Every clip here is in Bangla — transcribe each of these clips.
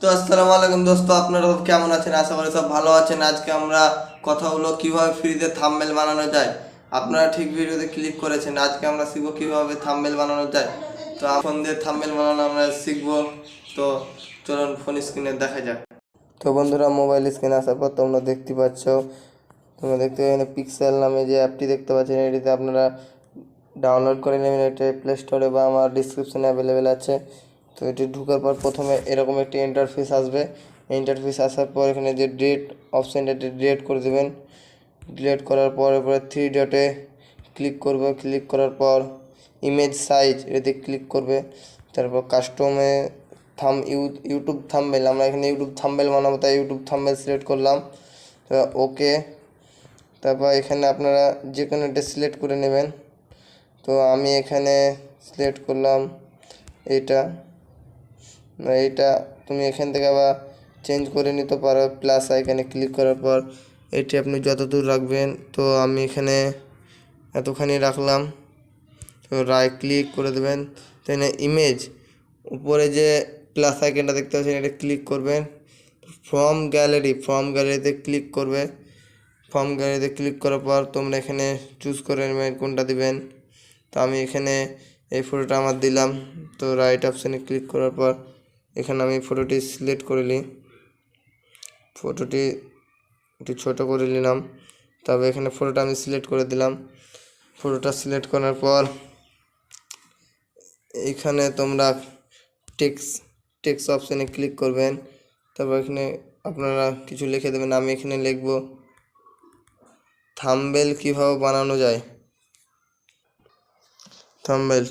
তো আসসালামু আলাইকুম দোস্ত, আপনারা সব কেমন আছেন? আশা করি সব ভালো আছেন। আজকে আমরা কথা হলো কিভাবে ফ্রিতে থাম্বনেল বানানো যায়। আপনারা ঠিক ভিডিওতে ক্লিক করেছেন। আজকে আমরা শিখবো কিভাবে থাম্বনেল বানানো যায়। তো ফোন দিয়ে থাম্বনেল বানানো আমরা শিখবো। তো চলুন ফোন স্ক্রিনে দেখা যাক। তো বন্ধুরা, মোবাইল স্ক্রিনে আসার পর তোমরা দেখতে পাচ্ছ, এখানে পিক্সেল নামে যে অ্যাপটি দেখতে পাচ্ছেন, এটিতে আপনারা ডাউনলোড করে নেবেন। এটা প্লে স্টোরে বা আমার ডিসক্রিপশনে অ্যাভেলেবেল আছে। তো এটি ঢোকার পর প্রথমে এরকম একটি ইন্টারফেস আসবে। ইন্টারফেস আসার পর এখানে যে ডিলিট অপশান, এটি ডিলিট করে দেবেন। ডিলিট করার পর এরপরে থ্রি ডটে ক্লিক করবে। ক্লিক করার পর ইমেজ সাইজ এতে ক্লিক করবে। তারপর কাস্টমে ইউটিউব থাম্বনেল, আমরা এখানে ইউটিউব থাম্বনেল বানাবো, তাই ইউটিউব থাম্বনেল সিলেক্ট করলাম। ওকে। তারপর এখানে আপনারা যে কোনো একটা সিলেক্ট করে নেবেন। তো আমি এখানে সিলেক্ট করলাম এইটা। তুমি এখান থেকে আবার চেঞ্জ করে নিতে পারো প্লাস আইকনে ক্লিক করার পর। এটি আপনি যতদূর রাখবেন। তো আমি এখানে এতখানি রাখলাম। তো রাইট ক্লিক করে দেবেন। তাই ইমেজ উপরে যে প্লাস আইকনটা দেখতে পাচ্ছেন, এটা ক্লিক করবেন। ফ্রম গ্যালারিতে ক্লিক করবে। ফ্রম গ্যালারিতে ক্লিক করার পর তোমরা এখানে চুজ করে নেবেন কোনটা দিবেন। তো আমি এখানে এই ফটোটা আমার দিলাম। তো রাইট অপশানে ক্লিক করার পর এখানে আমি ফটোটি সিলেক্ট করে নিই। ফটোটি একটু ছোটো করে নিলাম। তবে এখানে ফটোটা আমি সিলেক্ট করে দিলাম। ফটোটা সিলেক্ট করার পর এখানে তোমরা টেক্সট অপশানে ক্লিক করবেন। তারপর এখানে আপনারা কিছু লিখে দেবেন। আমি এখানে লিখব থাম্বনেল কীভাবে বানানো যায়। Thumbnail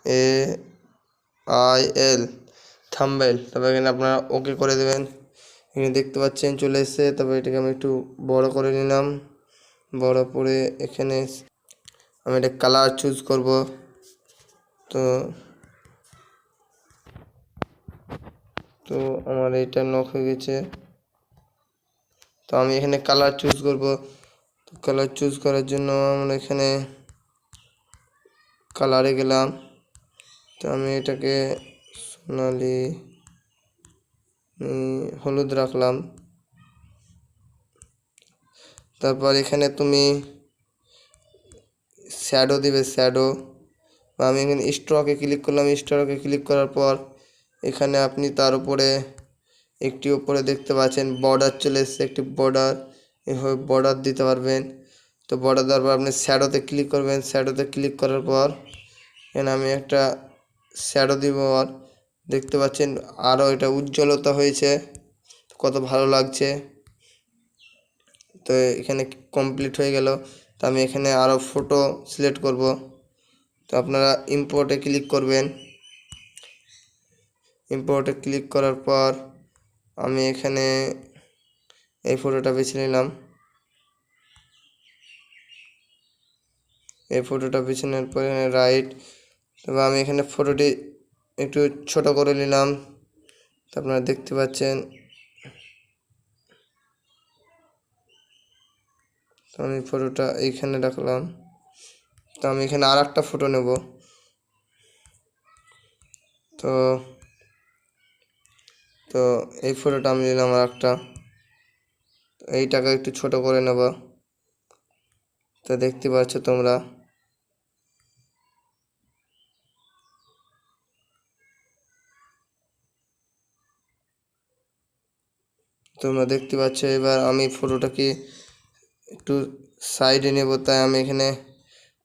THUMBNAIL thumbnail. তবে এখানে আপনারা ওকে করে দেবেন। এখানে দেখতে পাচ্ছেন চলে এসেছে। তবে এটাকে আমি একটু বড় করে নিলাম। বড় করে এখানে আমি এটা কালার চুজ করব। তো তো আমার এটা নক হয়ে গেছে। তো আমি এখানে কালার চুজ করব। তো কালার চুজ করার জন্য আমরা এখানে কালারে গেলাম। তো আমি এটাকে সোনালি হলুদ রাখলাম। তারপর এখানে তুমি শ্যাডো দিবে, শ্যাডো। আমি এখানে স্ট্রোকে ক্লিক করলাম। স্ট্রোকে ক্লিক করার পর এখানে আপনি তার উপরে উপরে দেখতে পাচ্ছেন বর্ডার চলে এসেছে, একটি বর্ডার। এভাবে বর্ডার দিতে পারবেন। তো বর্ডার দেওয়ার পর আপনি শ্যাডোতে ক্লিক করবেন। শ্যাডোতে ক্লিক করার পর এখানে আমি একটা শ্যাডো দিব। আর দেখতে পাচ্ছেন আরও এটা উজ্জ্বলতা হয়েছে, কত ভালো লাগছে। তো এখানে কমপ্লিট হয়ে গেল। তো আমি এখানে আরও ফটো সিলেক্ট করব। তো আপনারা ইম্পোর্টে ক্লিক করবেন। ইম্পোর্টে ক্লিক করার পর আমি এখানে এই ফটোটা বেছে নিলাম। এই ফটোটা বেছে নেওয়ার পর এখানে রাইট। তবে আমি এখানে ফটোটি একটু ছোট করে নিলাম। তো আপনারা দেখতে পাচ্ছেন। তো আমি ফটোটা এইখানে রাখলাম। তো আমি এখানে আর একটা ফটো নেব। তো তো এই ফটোটা আমি নিলাম আর একটা। এইটাকে একটু ছোট করে নেব। তো দেখতে পাচ্ছ তোমরা। দেখতে পাচ্ছ। এবার আমি ফটোটাকে একটু সাইডে নেব, তাই আমি এখানে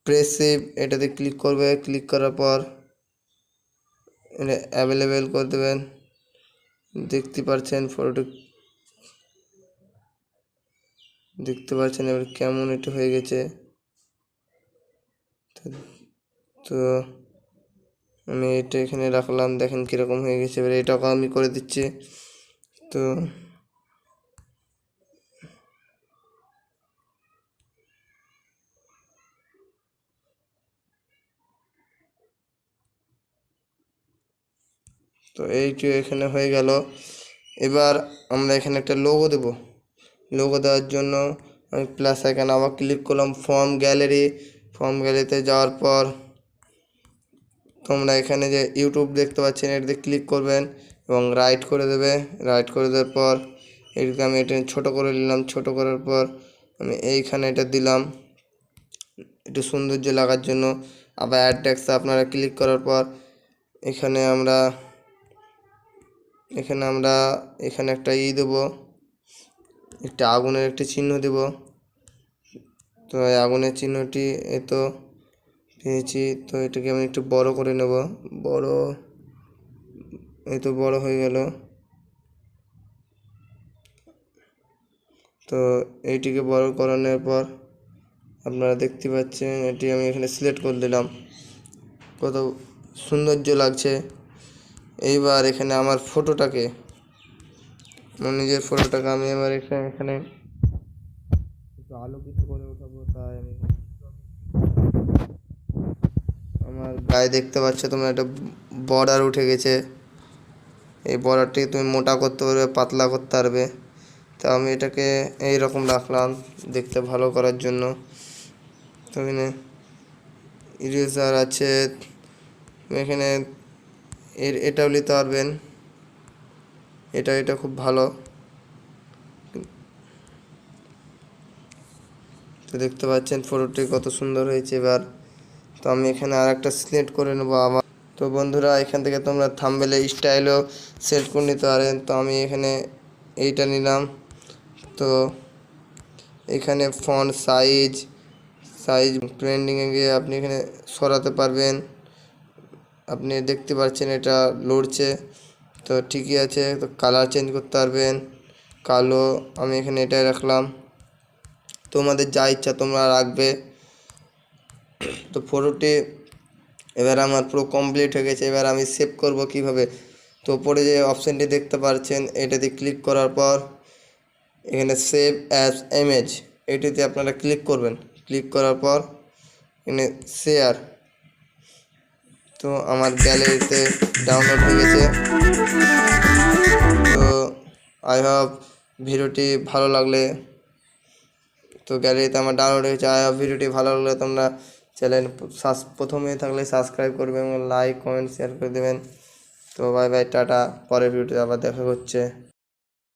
প্রেস সেভ এটাতে ক্লিক করবে। ক্লিক করার পর এটা অ্যাভেলেবেল করে দেবেন। দেখতে পাচ্ছেন ফটোটি, দেখতে পাচ্ছেন এবার কেমন এটা হয়ে গেছে। তো আমি এটা এখানে রাখলাম, দেখেন কীরকম হয়ে গেছে। এবার এটাকে আমি করে দিচ্ছি। তো তো এইটি এখানে হয়ে গেল। এবার আমরা এখানে একটা লোগো দেব। লোগো দেওয়ার জন্য আমি প্লাস আইকন আবার ক্লিক করলাম। ফর্ম গ্যালারিতে যাওয়ার পর তোমরা এখানে যে ইউটিউব দেখতে পাচ্ছেন এটাতে ক্লিক করবেন এবং রাইট করে দেবে। রাইট করে দেওয়ার পর এটাকে আমি এটা ছোটো করে নিলাম। ছোটো করার পর আমি এইখানে এটা দিলাম একটু সৌন্দর্য লাগার জন্য। আবার অ্যাড ট্যাক্সে আপনারা ক্লিক করার পর এখানে আমরা এখানে একটা দেবো, একটা আগুনের একটা চিহ্ন দেব। তো এই আগুনের চিহ্নটি তো পেয়েছি। তো এটাকে আমি একটু বড় করে নেব। বড়, এই তো বড় হয়ে গেল। তো এইটিকে বড় করানোর পর আপনারা দেখতে পাচ্ছেন এটি আমি এখানে সিলেক্ট করে দিলাম। কত সৌন্দর্য লাগছে। এইবার এখানে আমার ফটোটাকে, আমার নিজের ফটোটাকে আমি এবার এখানে একটু আলোকিত করে উঠাবো। তাই আমি আমার গায়ে দেখতে পাচ্ছ তোমরা একটা বর্ডার উঠে গেছে। এই বর্ডারটি তুমি মোটা করতে পারবে, পাতলা করতে পারবে। তো আমি এটাকে এই রকম রাখলাম দেখতে ভালো করার জন্য। তো এখানে ইরেজার আছে, এখানে এটাও নিতে পারবেন। এটা খুব ভালো। তো দেখতে পাচ্ছেন ফটোটি কত সুন্দর হয়েছে। এবার তো আমি এখানে আর একটা সিলেক্ট করে নেবো আবার। তো বন্ধুরা এখান থেকে তোমরা থাম্বনেলের স্টাইলও সেট করে নিতে পারেন। তো আমি এখানে এইটা নিলাম। তো এখানে ফন্ট সাইজ ট্রেন্ডিংয়ে গিয়ে আপনি এখানে সরাতে পারবেন। আপনি দেখতে পাচ্ছেন এটা লড়ছে, তো ঠিকই আছে। তো কালার চেঞ্জ করতে পারবেন, কালো, আমি এখানে এটাই রাখলাম। তোমাদের যা ইচ্ছা তোমরা রাখবে। তো ফটোটি এবার আমার পুরো কমপ্লিট হয়ে গেছে। এবার আমি সেভ করব কিভাবে। তো উপরে যে অপশানটি দেখতে পাচ্ছেন এটাতে ক্লিক করার পর এখানে সেভ অ্যাজ ইমেজ এটিতে আপনারা ক্লিক করবেন। ক্লিক করার পর এখানে শেয়ার, তো আমার গ্যালারিতে ডাউনলোড হয়ে গেছে। তো আই হোপ ভিডিওটি ভালো লাগলে, তো গ্যালারিতে আমার ডাউনলোড হয়েছে। আই হোপ ভিডিওটি ভালো লাগলে তোমরা চ্যানেল প্রথমে থাকলে সাবস্ক্রাইব করবে এবং লাইক কমেন্ট শেয়ার করে দেবেন। তো বাই বাই, টাটা। পরের ভিডিওতে আবার দেখা হচ্ছে।